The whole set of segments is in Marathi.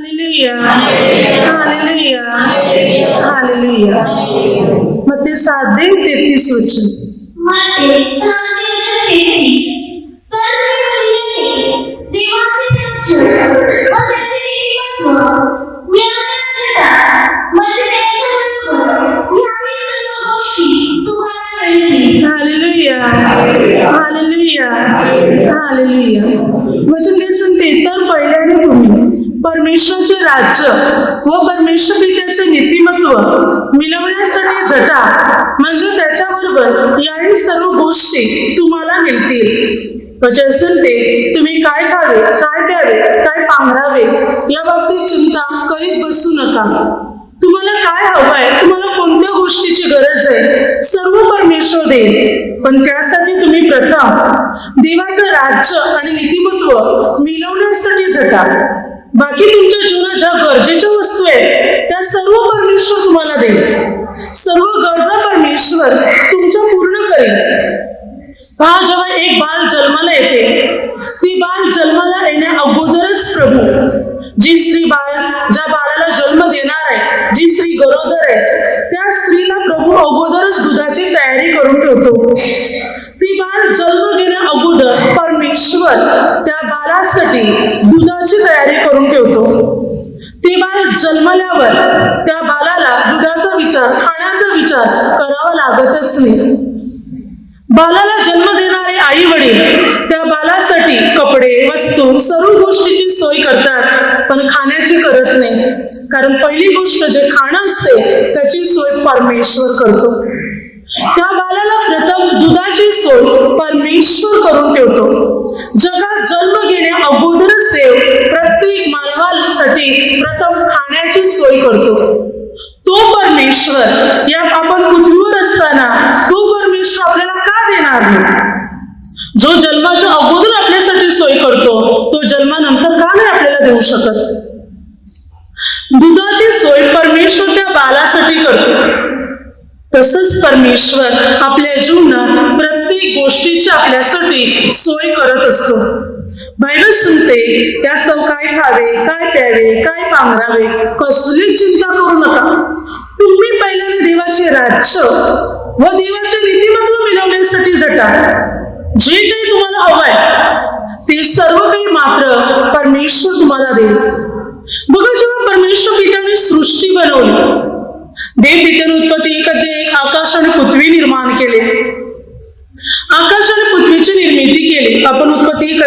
Hallelujah, hallelujah, hallelujah. मत्ती 7:33 वचन. मत्ती 7:33. तर ते म्हणले, देवाचे राज्य व त्याचे नीतिमत्व मिळवण्यासाठी म्हणजे त्याच्याबरोबर ह्याही सर्व गोष्टी तुम्हाला मिळतील. Hallelujah, hallelujah, hallelujah. वचन काय सांगते? तर पहिल्याने तुम्ही परमेश्वराचे राज्य व परमेश्वर पित्याचे नीतिमत्व मिळवण्यासाठी झटा, म्हणजे त्याच्याबरोबर याही सर्व गोष्टी तुम्हाला मिळतील. वचन सांगते, तुम्ही काय खावे, काय प्यावे, काय पांघरावे या बाबतीत चिंता करीत बसू नका. तुम्हाला काय हवंय, तुम्हाला कोणत्या गोष्टीची गरज आहे, सर्व परमेश्वर देईल. पण त्यासाठी तुम्ही प्रथम देवाचं राज्य आणि नीतिमत्व मिळवण्यासाठी झटा. बाकी तुमच्या जीवनात ज्या गरजेच्या वस्तू आहेत त्या सर्व परमेश्वर तुम्हाला देईल. सर्व गरजा परमेश्वर तुमच्या पूर्ण करेल. पहा, जेव्हा एक बाळ जन्माला येते, ती बाळ जन्माला येण्या अगोदरच प्रभू जी स्त्री ज्या बाळाला जन्म देणार आहे, जी स्त्री गरोदर आहे, त्या स्त्रीला प्रभू अगोदरच दुधाची तयारी करून ठेवतो. ती बाळ जन्म घेण्या अगोदर परमेश्वर त्या बाळासाठी दुधाची तयारी करून ठेवतो. ते बाळ जन्मल्यावर त्या बाळाला दुधाचा विचार, खाण्याचा विचार करावा लागतच नाही. बाळाला जन्म देणारे आई वडील त्या बाळासाठी कपडे, वस्तू, सर्व गोष्टीची सोय करतात, पण खाण्याची करत नाही. कारण पहिली गोष्ट जे खाणं असते त्याची सोय परमेश्वर करतो. त्या बाळाला प्रथम दुधाची सोय परमेश्वर करून ठेवतो. जगात जन्म घेण्या अगोदरच देव प्रत्येक मानवासाठी प्रथम खाण्याची सोय करतो. तो परमेश्वर या आपण पृथ्वीवर असताना तो परमेश्वर आपल्याला का देणार नाही? जो जन्माच्या अगोदर आपल्यासाठी सोय करतो, तो जन्मानंतर का नाही आपल्याला देऊ शकत? दुधाची सोय परमेश्वर त्या बाळासाठी करतो. तसंच परमेश्वर आपल्या जीवनात प्रत्येक गोष्टीची आपल्यासाठी सोय करत असतो. बायबल सांगते, त्यास्तव काय खावे, काय प्यावे, काय पांघरावे, कसली चिंता करू नका. तुम्ही पहिल्याने देवाचे राज्य व देवाचे नीतिमत्व मिळवण्यासाठी झटा. जे काही तुम्हाला हवंय ते सर्व काही मात्र परमेश्वर तुम्हाला देईल. बघा, जेव्हा परमेश्वर पित्याने सृष्टी बनवली, देव पित्याने उत्पत्ती 1:1 आकाश आणि पृथ्वी निर्माण केले. आकाश आणि पृथ्वीची निर्मिती केली. आपण उत्पत्ती 1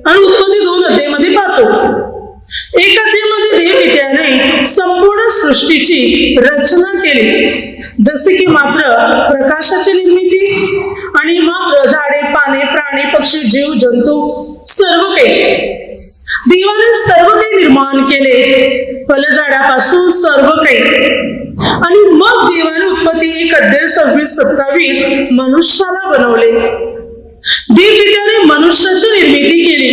आणि उत्पत्ती 2 मध्ये पाहतो. 1 मध्ये देव पित्याने संपूर्ण सृष्टीची रचना केली, जसे की मात्र प्रकाशाची निर्मिती आणि मात्र झाडे, पाने, प्राणी, पक्षी, जीव जंतू सर्व काही. देवाने सर्व काही निर्माण केले, फलझाडापासून सर्व काही. आणि मग देवाने उत्पत्ती 1:26-27 मनुष्याला बनवले. देव पित्याने मनुष्याची निर्मिती केली.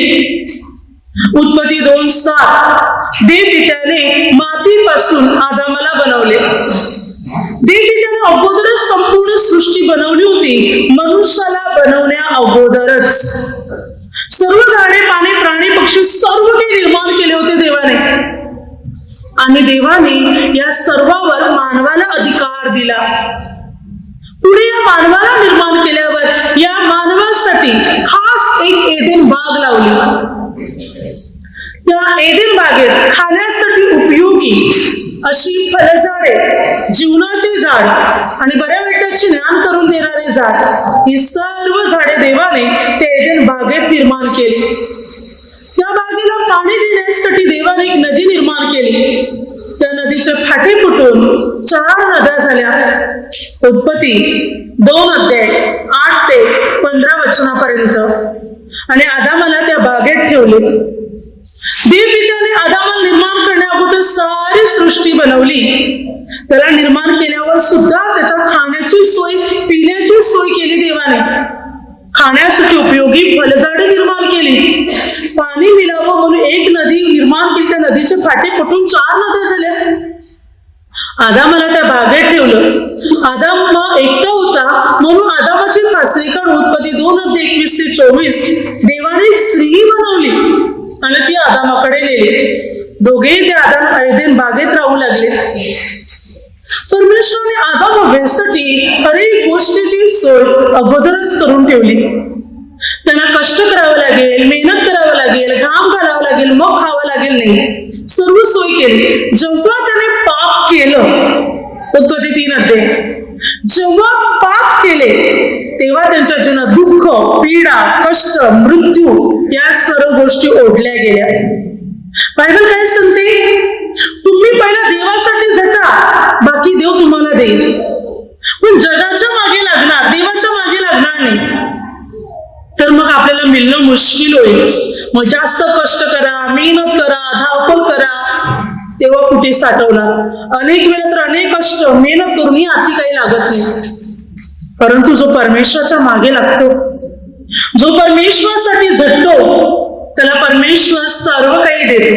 उत्पत्ती 2:7 देव पित्याने मातीपासून आदामाला बनवले. देव पित्याने अगोदरच संपूर्ण सृष्टी बनवली होती, मनुष्याला बनवण्या अगोदरच. सर्व झाडे, पाने, प्राणी, पक्षी सर्व काही निर्माण केले होते देवाने. आणि देवाने या सर्वावर मानवाला अधिकार दिला. पुढे या मानवाला निर्माण केल्यावर या मानवासाठी खास एक एदेन बाग लावली. त्या एदेन बागेत खाण्यासाठी उपयोगी अशी फळझाडे, जीवनाचे झाड आणि बऱ्या वाईटाचे ज्ञान करून देणारे झाड, ही सर्व झाडे देवाने त्या एदेन बागेत निर्माण केली. त्या बागेला पाणी देण्यासाठी देवाने एक नदी निर्माण केली. त्या नदीचे फाटे फुटून 4 नद्या झाल्या. उत्पत्ती 2:8-15 वचनापर्यंत. आणि आदामाला त्या बागेत ठेवले. देव पित्याने आदामाला निर्माण करण्या अगोदर सारी सृष्टी बनवली. त्याला निर्माण केल्यावर सुद्धा त्याच्या खाण्याची सोय, पिण्याची सोय केली देवाने. खाण्यासाठी उपयोगी फळझाडे निर्माण केली. पाणी मिळावं म्हणून एक नदी निर्माण केली. त्या नदीचे फाटे फुटून 4 नद्या झाल्या. आदामाला त्या बागेत ठेवलं. आदाम एकटा होता म्हणून आदामाची खासरी काढून उत्पत्ती 2:21-24 देवाने एक स्त्री बनवली आणि ती आदामाकडे नेली. दोघेही त्या एदेन बागेत राहू लागले. परमेश्वराने आदम व हव्वेसाठी अनेक गोष्टीची सोय अगोदरच करून ठेवली. त्यांना कष्ट करावं लागेल, मेहनत करावं लागेल, घाम घालावं लागेल, मग खावं लागेल नाही, सर्व सोय केली. जेव्हा त्याने पाप केलं, उत्पत्ती 3 अध्याय, जेव्हा पाप केले तेव्हा त्यांच्या जीवनात दुःख, पीडा, कष्ट, मृत्यू या सर्व गोष्टी ओढल्या गेल्या. बायबल काय सांगते? तुम्ही पहिला देवासाठी झटा, बाकी देव तुम्हाला देईल. पण जगाच्या मागे लागणार, देवाच्या मागे लागणार नाही, तर मग आपल्याला मिळणं मुश्किल होईल. मग जास्त कष्ट करा, मेहनत करा, धावपळ करा, तेव्हा कुठे साठवणार? अनेक वेळा तर अनेक कष्ट मेहनत करूनही हाती काही लागत नाही. परंतु जो परमेश्वराच्या मागे लागतो, जो परमेश्वरासाठी झटतो, त्याला परमेश्वर सर्व काही देतो.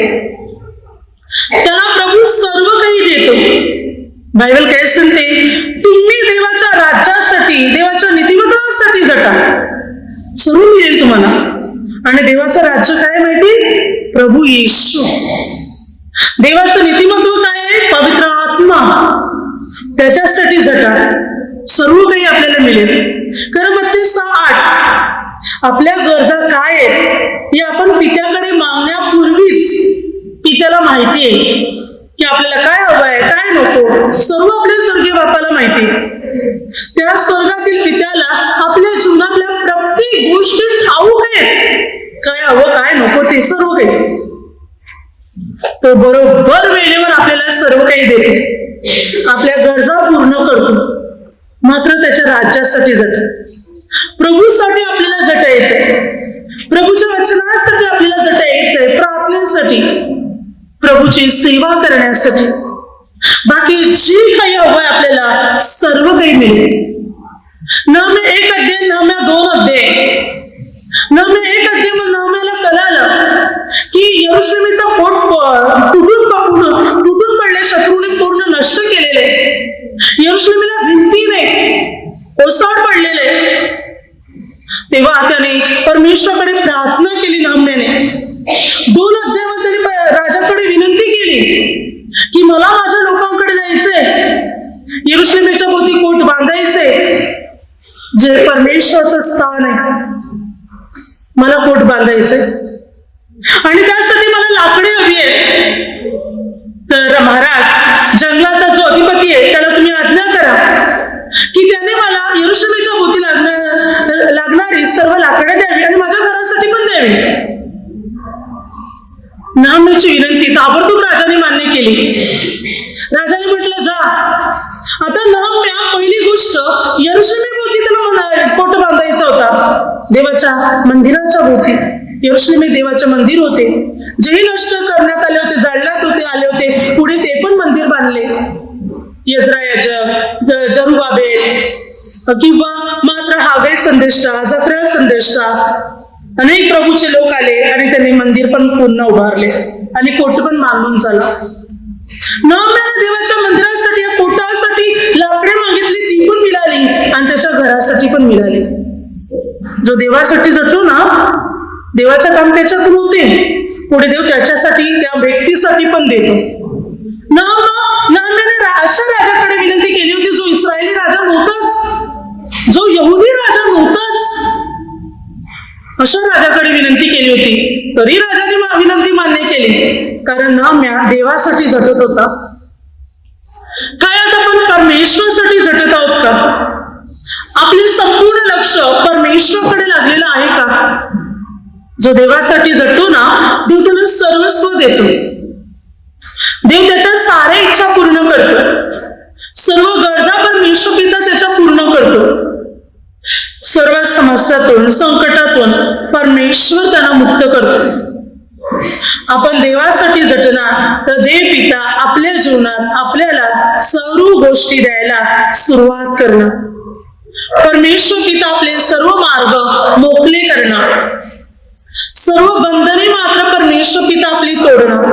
त्याला प्रभू सर्व काही देतो. बायबल काय सांगते? तुम्ही देवाच्या राज्यासाठी, देवाच्या नीतिमत्वासाठी झटा, सर्व मिळेल तुम्हाला. आणि देवाचं राज्य काय माहिती? प्रभू येशू. देवाचं नीतिमत्व काय आहे? पवित्र आत्मा. त्याच्यासाठी झटा, सर्व काही आपल्याला मिळेल. कारण मत्ती 6:8 आपल्या गरजा काय आहेत हे आपण पित्याकडे मागण्यापूर्वीच पित्याला माहिती आहे की आपल्याला काय हवं आहे, काय नको, सर्व आपल्या स्वर्गीय बापाला माहिती. त्या स्वर्गातील पित्याला आपल्या जीवनातल्या प्रत्येक गोष्टी ठाऊक आहे, काय हवं काय नको ते सर्व काही. तो बरोबर वेळेवर आपल्याला सर्व काही देतो, आपल्या गरजा पूर्ण करतो. मात्र त्याच्या राज्यासाठी झटा, प्रभूसाठी आपल्याला झटायचंय, प्रभूच्या वचनासाठी आपल्याला झटायचंय, प्रार्थनेसाठी, प्रभूची सेवा करण्यासाठी. बाकी जी काही हवंय आपल्याला सर्व काही मिळेल. नहम्या 1 अध्याय, नहम्या 2 अध्याय, नहम्या 1 अध्याय मग नहम्याला कळालं की यरूशलेमेचा पोट तुटून पडले, शत्रूने पूर्ण नष्ट केलेले, यरूशलेमेला भिंतीने ओसाड पडलेले. तेव्हा त्याने परमेश्वराकडे प्रार्थना केली. नहम्याने 2 अध्यायामध्ये त्याने राजाकडे विनंती केली की मला माझ्या लोकांकडे जायचंय, यरूशलेमेच्या भोवती कोट बांधायचे, जे परमेश्वराचं स्थान आहे, मला कोट बांधायचंय. आणि त्यासाठी मला लाकडे हवी आहेत. तर महाराज, जंगलाचा जो अधिपती आहे त्याला तुम्ही आज्ञा करा की त्याने मला यरूशलेमेच्या भोवती लागणारी सर्व लाकडे द्यावी आणि माझ्या घरासाठी पण द्यावी. नहम्याची विनंती ताबडतोब राजाने मान्य केली. राजाने म्हटलं जा. आता नहम्या पहिली गोष्ट यरूशलेमेभोवती त्याला कोट बांधायचा होता, देवाच्या मंदिराच्या भोवती. यरूशलेम देवाचे मंदिर होते, जेही नष्ट करण्यात आले होते, जाळण्यात आले होते, पुढे ते पण मंदिर बांधले. यज्रायाचं, जरुबाबेल किंवा मात्र हागे संदेष्टा, जकर्या संदेष्टा, अनेक प्रभूचे लोक आले आणि त्यांनी मंदिर पण पुन्हा उभारले आणि कोट पण बांधून झाला. नहम्याने देवाच्या मंदिरासाठी, या कोटासाठी लाकडे मागितली, ती पण मिळाली आणि त्याच्या घरासाठी पण मिळाली. जो देवासाठी झटतो ना, देवाचं काम त्याच्यातून होते, पुढे देव त्याच्यासाठी, त्या व्यक्तीसाठी पण देतो. नहम्याने अशा राजाकडे विनंती केली होती जो इस्रायली राजा नव्हताच, जो यहुदी राजा नव्हताच, अशा राजाकडे विनंती केली होती. तरी राजाने विनंती मान्य केली, कारण नहम्या देवासाठी झटत होता. काय आज आपण परमेश्वरासाठी झटत आहोत का? आपले संपूर्ण लक्ष परमेश्वराकडे लागलेलं आहे का? जो देवासाठी झटतो ना, देव त्याला सर्वस्व देतो. देव त्याच्या साऱ्या इच्छा पूर्ण करतो, सर्व गरजा परमेश्वर पिता त्याच्या पूर्ण करतो. सर्व समस्यातून, संकटातून परमेश्वर त्यांना मुक्त करतो. आपण देवासाठी झटणार तर देव पिता आपल्या जीवनात आपल्याला सर्व गोष्टी द्यायला सुरुवात करणार. परमेश्वर पिता आपले सर्व मार्ग मोकळे करणार. सर्व बंधने मात्र परमेश्वर पिता आपली तोडणार.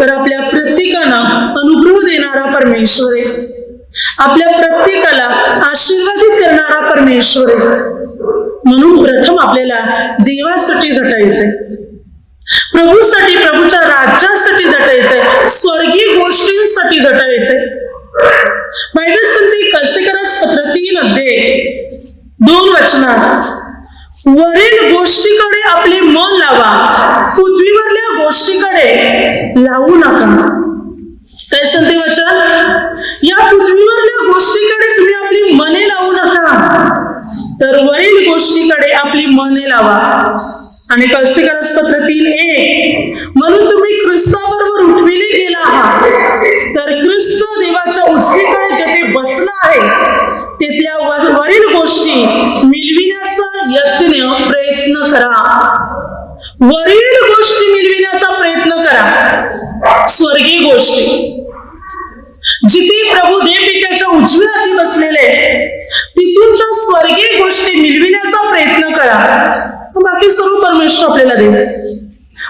तर आपल्या प्रत्येकाला अनुग्रह देणारा परमेश्वर आहे, आपल्या प्रत्येकाला आशीर्वादित करणारा परमेश्वर आहे. म्हणून प्रथम आपल्याला देवासाठी झटायचंय. प्रभूसाठी, प्रभूच्या राज्यासाठी झटायचंय, स्वर्गीय गोष्टींसाठी झटायचंय. बायबल सांगते कलसीकरास पत्र 3 अध्याय 2 वचनात, वरील गोष्टीकडे आपले मन लावा, पृथ्वीवरल्या गोष्टीकडे लावू नका. काय सांगते वचन? या पृथ्वीवरल्या गोष्टीकडे तुम्ही आपली मने लावू नका, तर वरील गोष्टीकडे आपली मने लावा. आणि कलसीकरास पत्र 3:1, म्हणून तुम्ही ख्रिस्ताबरोबर उठविले गेला आहात, तर ख्रिस्त देवाच्या उजवीकडे जेथे बसला आहे तेथल्या वरील गोष्टी मिळविण्याचा यत्न प्रयत्न करा. वरील गोष्टी मिळविण्याचा प्रयत्न करा, स्वर्गीय गोष्टी. जिथे प्रभू देवपित्याच्या उजव्या हाती बसलेले, तिथूनच्या स्वर्गीय गोष्टी मिळविण्याचा प्रयत्न करा. बाकी सर्व परमेश्वर आपल्याला दे.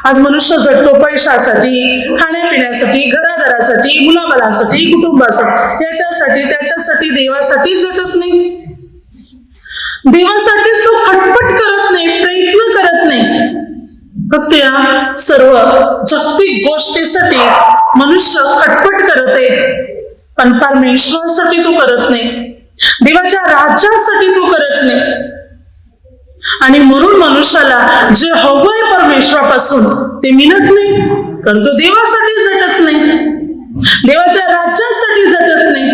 आज मनुष्य झटतो पैशासाठी, खाण्यापिण्यासाठी, घरादारासाठी, मुलाबाळासाठी, कुटुंबासाठी, त्याच्यासाठी देवासाठी झटत नाही. देवासाठीच तो खटपट करत नाही, प्रयत्न करत नाही. फक्त या सर्व जागतिक गोष्टीसाठी मनुष्य खटपट करत आहे, पण परमेश्वरासाठी तो करत नाही, देवाच्या राज्यासाठी तो करत नाही. आणि म्हणून मनुष्याला जे हवंय परमेश्वरापासून ते मिळत नाही, कारण तो देवासाठी झटत नाही, देवाच्या राज्यासाठी झटत नाही.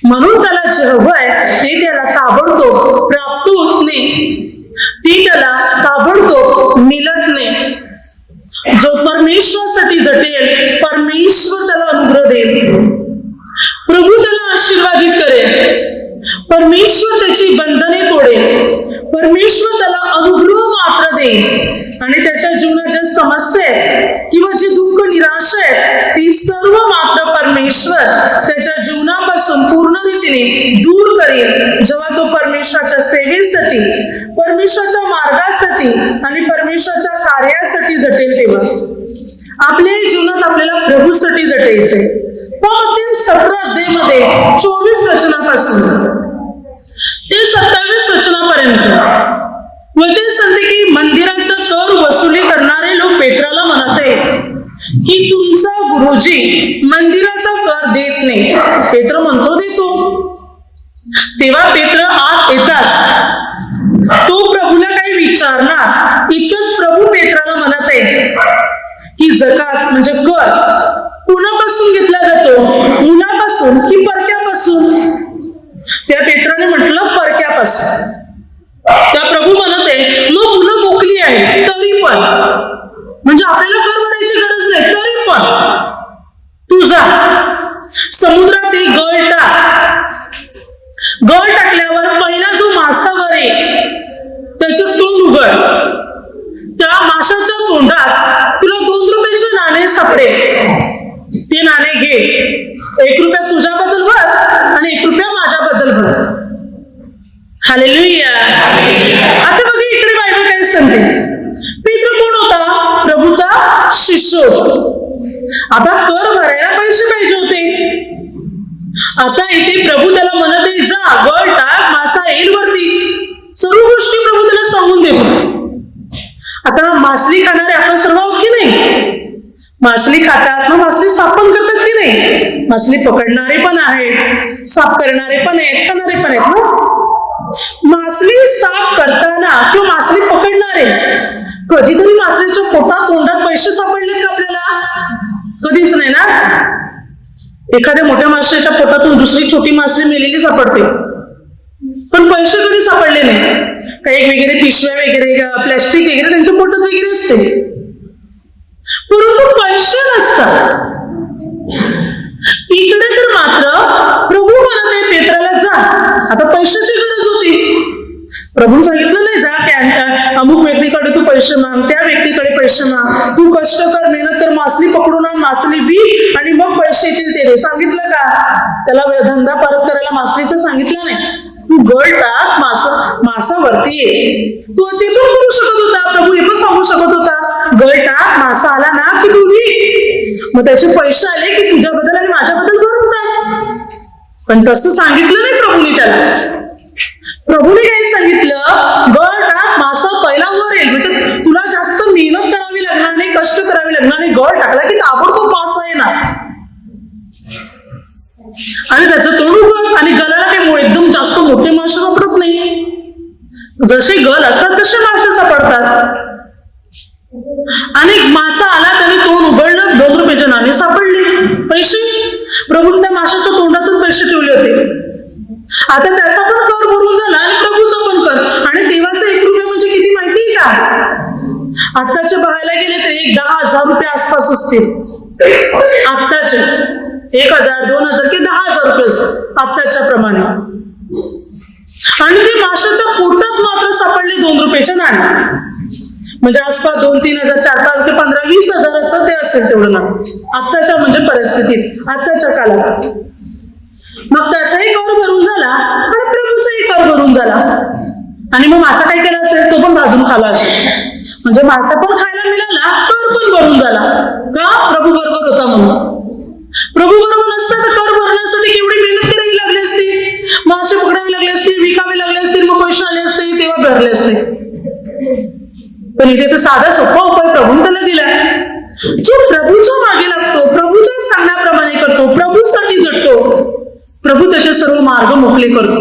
म्हणून त्याला जे हवंय ते त्याला ताबडतोब प्राप्त होत नाही, ती त्याला ताबडतोब मिळत नाही. जो परमेश्वरासाठी झटेल, परमेश्वर त्याला अनुग्रह देईल, प्रभू त्याला आशीर्वादित करेल, परमेश्वर त्याची बंधने तोडेल, परमेश्वर त्याला अनुग्रह मात्र देईल. आणि त्याच्या जीवनात ज्या समस्या आहेत किंवा जे दुःख निराशा आहेत ती सर्व मात्र परमेश्वर त्याच्या जीवनापासून पूर्ण रीतीने दूर करेल, जेव्हा तो परमेश्वराच्या सेवेसाठी, परमेश्वराच्या मार्गासाठी आणि परमेश्वराच्या कार्यासाठी झटेल. तेव्हा आपल्या जीवनात आपल्याला प्रभूसाठी झटायचंय. 17 अध्यायामध्ये 24 वचनापासून ते 27 वचनापर्यंत वचन सांगते की मंदिराचा कर वसुली करणारे लोक पेत्राला म्हणत आहेत की तुमचा गुरुजी मंदिराचा कर देत नाही. पेत्र म्हणतो देतो. तेव्हा पेत्र आत येताच तो प्रभूला काही विचारणार इतकं प्रभू पेत्राला म्हणत आहे की जकात म्हणजे कर कुणापासून घेतला जातो, मुलापासून की परक्यापासून? त्या पेत्राने म्हटलं परक्यापासून. त्या प्रभू म्हणत आहे मग मुलं मोकली आहे तरी पण, म्हणजे आपल्याला कर भरायची गरज नाही तरी पण तू जा समुद्रात एक गळ टाक. गळ टाकल्यावर पहिला जो मासा वरे त्याचं तोंड उघड. त्या माशाच्या तोंडात तुला 2 रुपयाचे नाणे सापडेल. ते नाणे घे, 1 रुपया तुझ्याबद्दल भर आणि 1 रुपया माझ्याबद्दल भर. हालेलुया. आता बघा इकडे बायबल काय सांगते. पेत्र कोण होता? प्रभूचा शिष्य होता. आता कर भरायला पैसे पाहिजे होते. आता इथे प्रभू त्याला म्हणत आहे जा गळ टाक, मासा येईल वरती. सर्व गोष्टी प्रभू त्याला सांगून देतो. आता मासली खाणारे आपण सर्व आहोत की नाही? मासली खातात, मग मासली साफ पण करतात की नाही? मासली पकडणारे पण आहेत, साफ करणारे पण आहेत, खाणारे पण आहेत ना. मासली साफ करताना किंवा मासली पकडणारे कधीतरी मासलीच्या पोटात तोंडात पैसे सापडलेत का आपल्याला? कधीच नाही ना. एखाद्या मोठ्या मासळीच्या पोटातून दुसरी छोटी मासळी मेलेली सापडते, पण पैसे कधी सापडले नाही. काही वगैरे पिशव्या वगैरे प्लॅस्टिक वगैरे त्यांच्या पोटात वगैरे असते, परंतु पैसे नसतात. इकडे तर मात्र प्रभू म्हणत आहे पेत्राला जा. आता पैशाची गरज होती. प्रभू सांगितलं नाही जा अमुक व्यक्तीकडे तू पैसे माग, त्या व्यक्तीकडे पैसे माग, तू कष्ट कर, मेहनत कर, मासली पकडून आण, मासली विक आणि मग पैसे येतील ते दे. सांगितलं का? त्याला धंदा परत करायला मासलीचं सांगितलं नाही. तू गळ टाक, मासा वरती ये. तू ते पण करू शकत होता. प्रभू हे पण सांगू शकत होता गळ टाक, मासा आला ना की तू विक, मग त्याचे पैसे आले की तुझ्याबद्दल आणि माझ्याबद्दल भरून टाक. पण तसं सांगितलं नाही प्रभूने त्याला. प्रभूने काय सांगितलं? गळ टाक, मासा पहिला वर येईल, म्हणजे तुला जास्त मेहनत करावी लागणार नाही. कष्ट करावे लागणार आणि गळ टाकला की ताबडतोब मासा येणार आणि त्याचं तोंड उघड आणि गलाला काही एकदम जास्त मोठे मासे सापडत नाही. जसे गल असतात तसे मासे सापडतात. आणि मासा आला त्याने तोंड उघडलं, 2 रुपयाचे नाणे सापडले. पैसे प्रभूने त्या माशाच्या तोंडातच पैसे ठेवले होते. आता त्याचा पण कर भरून झाला आणि प्रभूचा पण कर. आणि देवाचा 1 रुपया म्हणजे किती माहितीये का? आत्ताचे बघायला गेले तर 10,000 रुपये आसपास असतील. आत्ताचे 1,000, 2,000 की 10,000 रुपये असतात आत्ताच्या प्रमाणे. आणि ते माशाच्या पोटात मात्र सापडले 2 रुपयाचे नाणे. म्हणजे आसपास 2, 3 हजार, 4, 5 ते 15, 20 हजाराचं ते असेल तेवढं ना आत्ताच्या म्हणजे परिस्थितीत, आत्ताच्या काळात. मग त्याचाही कर भरून झाला आणि प्रभूचाही कर भरून झाला. आणि मग मासा काय केला असेल, तो पण भाजून खाला असेल. म्हणजे मासा पण खायला मिळाला, कर पण भरून झाला. का? प्रभू बरोबर होता म्हणून. प्रभू बरोबर नसता तर कर भरण्यासाठी केवढी मेहनत करावी लागली असती, मासे पकडावे लागले असते, विकावे लागले असतील, मग पैसे आले असते, तेव्हा भरले असते. पण इथे तर साधा सोपा उपाय प्रभूने त्याला दिलाय. जो प्रभूच्या मागे लागतो, प्रभूच्या सांगण्याप्रमाणे करतो, प्रभूसाठी झटतो, प्रभू त्याचे सर्व मार्ग मोकळे करतो.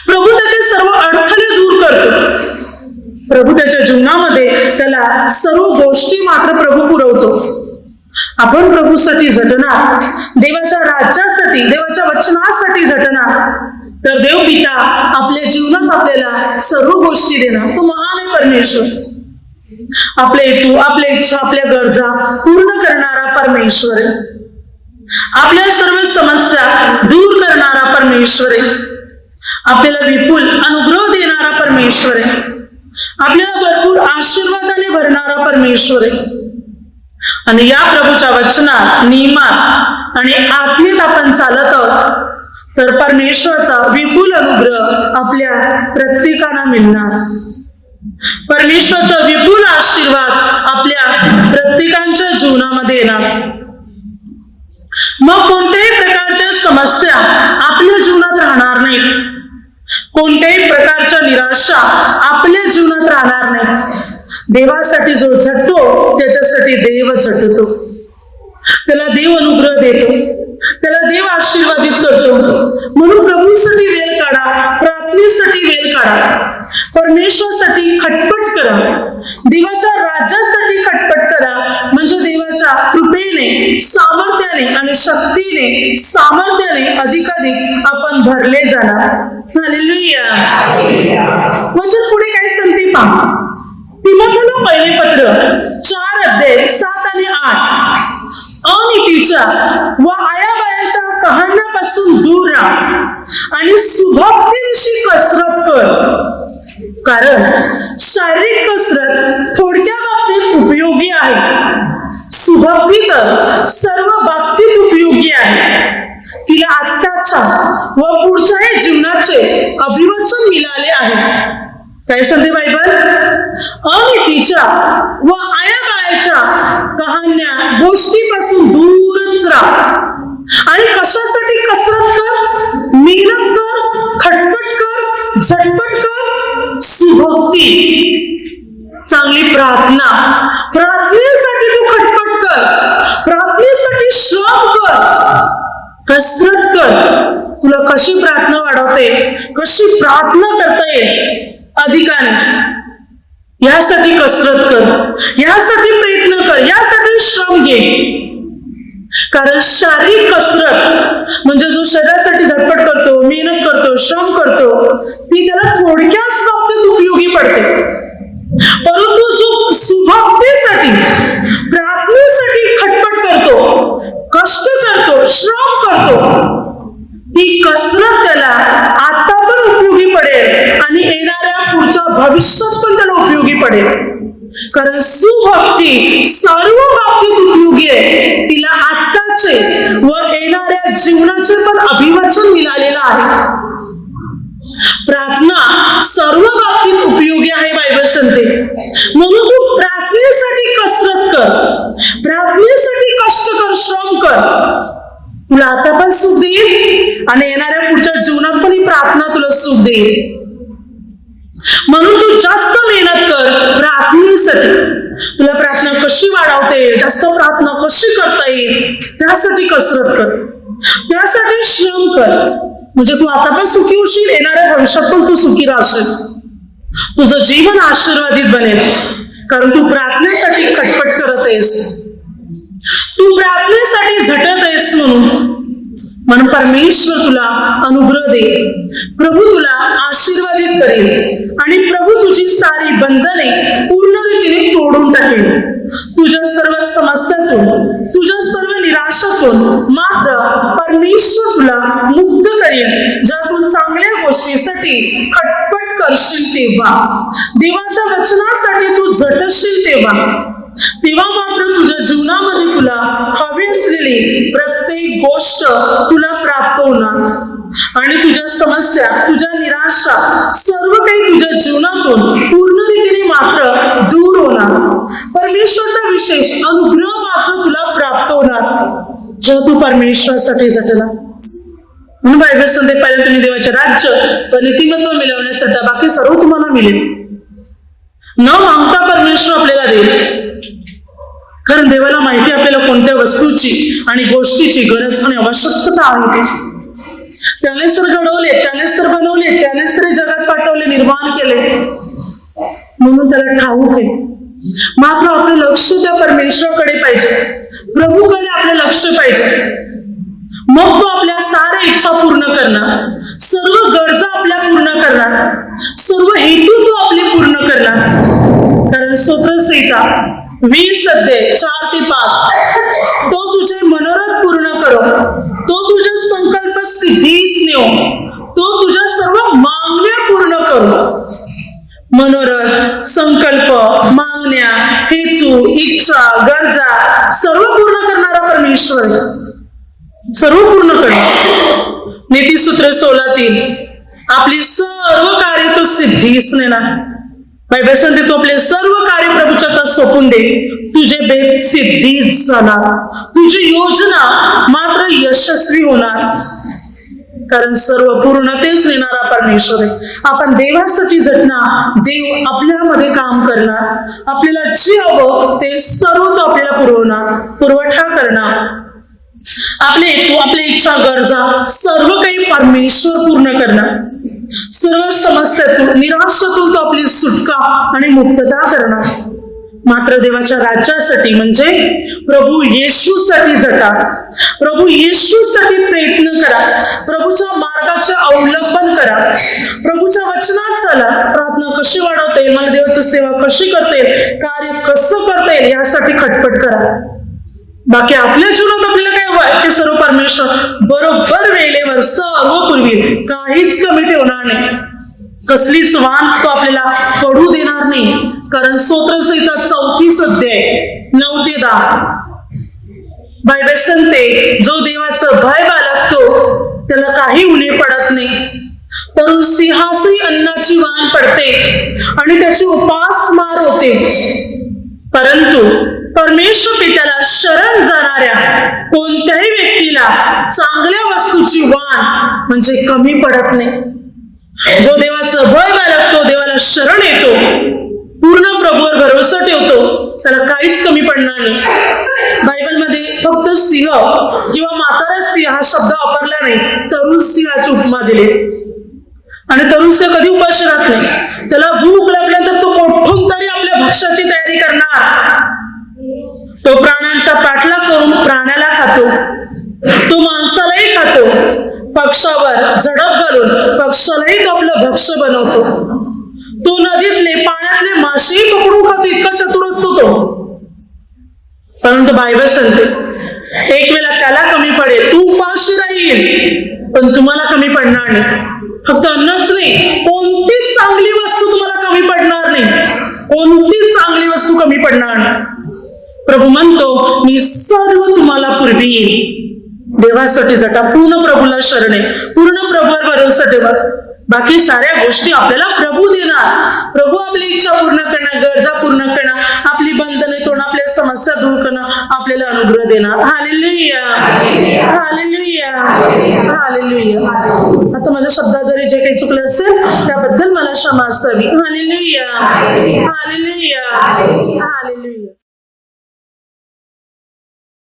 प्रभू त्याचे सर्व अडथळे दूर करतो. प्रभू त्याच्या जीवनामध्ये त्याला सर्व गोष्टी मात्र प्रभू पुरवतो. आपण प्रभूसाठी झटणार, देवाच्या राज्यासाठी, देवाच्या वचनासाठी झटणार, तर देव पिता आपल्या जीवनात आपल्याला सर्व गोष्टी देणार. तो महान आहे परमेश्वर. आपले हेतू, आपल्या इच्छा, आपल्या गरजा पूर्ण करणारा परमेश्वर आहे. आपल्या सर्व समस्या दूर करणारा परमेश्वर आहे. आपल्याला विपुल अनुग्रह देणारा परमेश्वर आहे. आपल्याला भरपूर आशीर्वादाने भरणारा परमेश्वर आहे. आणि या प्रभूच्या वचनात, नियमात आणि आज्ञेत आपण चालत आहोत तर परमेश्वराचा विपुल अनुग्रह आपल्या प्रत्येकाला मिळणार. परमेश्वराचा विपुल आशीर्वाद आपल्या प्रत्येकाच्या जीवनामध्ये येणार. मग कोणत्याही प्रकारच्या समस्या आपल्या जीवनात राहणार नाही. कोणत्याही प्रकारच्या निराशा आपल्या जीवनात राहणार नाही. देवासाठी जो झटतो त्याच्यासाठी देव झटतो. त्याला देव अनुग्रह देतो, त्याला देव आशीर्वादित करतो. म्हणून प्रभूसाठी वेळ काढा, प्रार्थनेसाठी वेळ काढा, परमेश्वरासाठी खटपट करा, देवाच्या राज्यासाठी खटपट करा. म्हणजे देवाच्या कृपेने, सामर्थ्याने आणि शक्तीने, सामर्थ्याने अधिकाधिक आपण भरले जाणार. हालेलुया. म्हणजे पुढे काय सांगते पहा. तिमोथेला पहिले पत्र 4 अध्याय 7 आणि 8. अनीतीच्या व आयाबायाच्या कहाण्यापासून दूर राहा आणि सुभक्तीविषयी कसरत कर. कारण शारीरिक कसरत थोडक्या बाबतीत उपयोगी आहे, सुभक्ती तर सर्व बाबतीत उपयोगी आहे. तिला आत्ताच्या व पुढच्याही जीवनाचे अभिवचन मिळाले आहे. काय सांगते बायबल? अनीतीच्या व आयाबायाच्या कहाण्या, गोष्टीपासून दूरच राहा. आणि कशासाठी कसरत कर, मेहनत कर, खटपट कर, झटपट कर? सुभक्ती, चांगली प्रार्थना. प्रार्थनेसाठी तू खटपट कर, प्रार्थनेसाठी श्रम कर, कसरत कर. तुला कशी प्रार्थना वाढवते, कशी प्रार्थना करता येईल अधिकाने, यासाठी कसरत कर, यासाठी प्रयत्न कर, यासाठी श्रम घे. कारण शारीरिक कसरत म्हणजे जो शरीरासाठी झटपट करतो, मेहनत करतो, श्रम करतो, ती त्याला थोडक्याच बाबतीत उपयोगी पडते. परंतु जो सुभक्तीसाठी, प्रार्थनेसाठी खटपट करतो, कष्ट करतो, श्रम करतो, ती कसरत त्याला आता पण उपयोगी पडेल आणि येणाऱ्या पुढच्या भविष्यात पण त्याला उपयोगी पडेल. कारण सुभक्ती सर्व बाबतीत उपयोगी आहे. तिला आत्ताचे व येणाऱ्या जीवनाचे पण अभिवचन मिळालेलं आहे. प्रार्थना सर्व बाबतीत उपयोगी आहे बायबल सांगते. म्हणून तू प्रार्थनेसाठी कसरत कर, प्रार्थनेसाठी कष्ट कर, श्रम कर. तुला आता पण सुख देईल आणि येणाऱ्या पुढच्या जीवनात पण ही प्रार्थना तुला सुख देईल. म्हणून तू जास्त मेहनत कर प्रार्थनेसाठी. तुला प्रार्थना कशी वाढवता येईल, जास्त प्रार्थना कशी करता येईल, त्यासाठी कसरत कर, त्यासाठी श्रम कर. म्हणजे तू आता पण सुखी होशील, येणाऱ्या भविष्यात पण तू सुखी राहशील. तुझं जीवन आशीर्वादित बनेल, कारण तू प्रार्थनेसाठी खटपट करत आहेस, तू प्रार्थनेसाठी झटत आहेस. म्हणून परमेश्वर तुला अनुग्रह देईल, प्रभू तुला आशीर्वादित करेल आणि प्रभू तुझी सारी बंधने पूर्ण रीतीने तोडून टाकेल. तुझ्या सर्व समस्यातून, तुझ्या सर्व निराशातून मात्र परमेश्वर तुला मुक्त करेल. जेव्हा तू चांगल्या गोष्टीसाठी खटपट करशील तेव्हा, देवाच्या वचनासाठी तू झटशील तेव्हा मात्र तुझ्या जीवनामध्ये तुला हवी असलेली प्रत्येक गोष्ट तुला प्राप्त होणार आणि तुझ्या समस्या, तुझ्या निराशा सर्व काही तुझ्या जीवनातून पूर्ण रीतीने मात्र दूर होणार. परमेश्वराचा विशेष अनुग्रह मात्र तुला प्राप्त होणार जेव्हा तू परमेश्वरासाठी झटला. म्हणून बायबल सांगते, पहिला तुम्ही देवाचे राज्य व नीतिमत्व मिळवण्यासाठी बाकी सर्व तुम्हाला मिळेल. न मागता परमेश्वर आपल्याला देईल, कारण देवाला माहिती आपल्याला कोणत्या वस्तूची आणि गोष्टीची गरज आणि आवश्यकता आहे. त्यानेच तर घडवले, त्यानेच तर बनवले, त्यानेच तर जगात पाठवले, निर्माण केले, म्हणून त्याला ठाऊक आहे. मात्र आपलं लक्ष त्या परमेश्वराकडे पाहिजे, प्रभूकडे आपलं लक्ष पाहिजे. मग तो आपल्या साऱ्या इच्छा पूर्ण करणार, सर्व गरजा आपल्या पूर्ण करणार, सर्व हेतू तो आपले पूर्ण करणार. कारण स्तोत्रसंहिता 20:4-5 तो तुझे मनोरथ पूर्ण करो, तो तुझे संकल्प सिद्धीस नेओ, तो तुझ्या सर्व मागण्या पूर्ण करो. मनोरथ, संकल्प, मागण्या, हेतू, इच्छा, गरजा सर्व पूर्ण करणारा परमेश्वर, सर्व पूर्ण करणार. नीतिसूत्र 16 आपली सर्व कार्य तो सिद्धीस नेणार. बायबल सांगते, तू आपले सर्व कार्य प्रभूच्या हातात सोपून दे, तुझे बेत सिद्धीच जाणार, तुझी योजना मात्र यशस्वी होणार. कारण सर्व पूर्णतेच नेणारा परमेश्वर आहे. आपण देवासाठी झटणार, देव आपल्यामध्ये काम करणार, आपल्याला जे हवं ते सर्व तो आपल्याला पुरवणार, पुरवठा करणार. आपले हेतू, आपल्या इच्छा, गरजा सर्व काही परमेश्वर पूर्ण करणार. सर्व समस्यातून, निराशातून तो आपली सुटका आणि मुक्तता करणार. मात्र देवाच्या राज्यासाठी म्हणजे प्रभू येशूसाठी झटा, प्रभू येशूसाठी प्रयत्न करा, प्रभूच्या मार्गाचे अवलंबन करा, प्रभूच्या वचनात चला. प्रार्थना कशी वाढवता येईल, मला देवाची सेवा कशी करता येईल, कार्य कसं करता येईल यासाठी खटपट करा. बाकी आपल्या जीवनात आपल्याला काय हवंय ते सर्व परमेश्वर बरोबर वेळेवर सर्व पुरवी, काहीच कमी ठेवणार नाही, कसलीच वाण तो आपल्याला पडू देणार नाही. कारण स्तोत्रसंहिता 4 अध्याय 9-10 बायबल सांगते, जो देवाचं भय बाळगतो त्याला काही उणे पडत नाही. तरुण सिंहासही अन्नाची वाण पडते आणि त्याची उपासमार होते, परंतु परमेश्वर पित्याला शरण जाणाऱ्या कोणत्याही व्यक्तीला चांगल्या वस्तूची वाण म्हणजे कमी पडत नाही. जो देवाचं भय बाळगतो, देवाला शरण येतो, पूर्ण प्रभूवर भरोसा ठेवतो, त्याला काहीच कमी पडणार नाही. बायबलमध्ये फक्त सिंह किंवा म्हातारा सिंह हा शब्द वापरला नाही, तरुण सिंहाची उपमा दिली. आणि तरुण सिंह कधी उपाशी राहत नाही, त्याला भूक लागल्यानंतर तो कुठून तरी आपल्या भक्ष्याची तयारी करणार. तो प्राण्यांचा पाठलाग करून प्राण्याला खातो, तो माणसालाही खातो, पक्षावर झडप घालून पक्षालाही तो आपलं भक्ष्य बनवतो, तो नदीतले पाण्यातले मासेही पकडून खातो, इतका चतुर असतो तो. परंतु बायबल सांगते, एक वेळा त्याला कमी पडेल, तू उपाशी राहील, पण तुम्हाला कमी पडणार नाही. फक्त अन्नच नाही, कोणतीच चांगली वस्तू तुम्हाला कमी पडणार नाही, कोणतीच चांगली वस्तू कमी पडणार नाही. प्रभू म्हणतो, मी सर्व तुम्हाला पुरवीन. देवासाठी झटा, पूर्ण प्रभूला शरण आहे, पूर्ण प्रभूवर भरोसा ठेवा. बाकी साऱ्या गोष्टी आपल्याला प्रभू देणार. प्रभू आपली इच्छा पूर्ण करणार, गरजा पूर्ण करणार, आपली बंधने तोडणार, आपल्या समस्या दूर करणं, आपल्याला अनुग्रह देणार. Hallelujah, hallelujah, hallelujah. आता माझ्या शब्दाद्वारे जे काही चुकलं असेल त्याबद्दल मला क्षमा असावी. Hallelujah, hallelujah, hallelujah.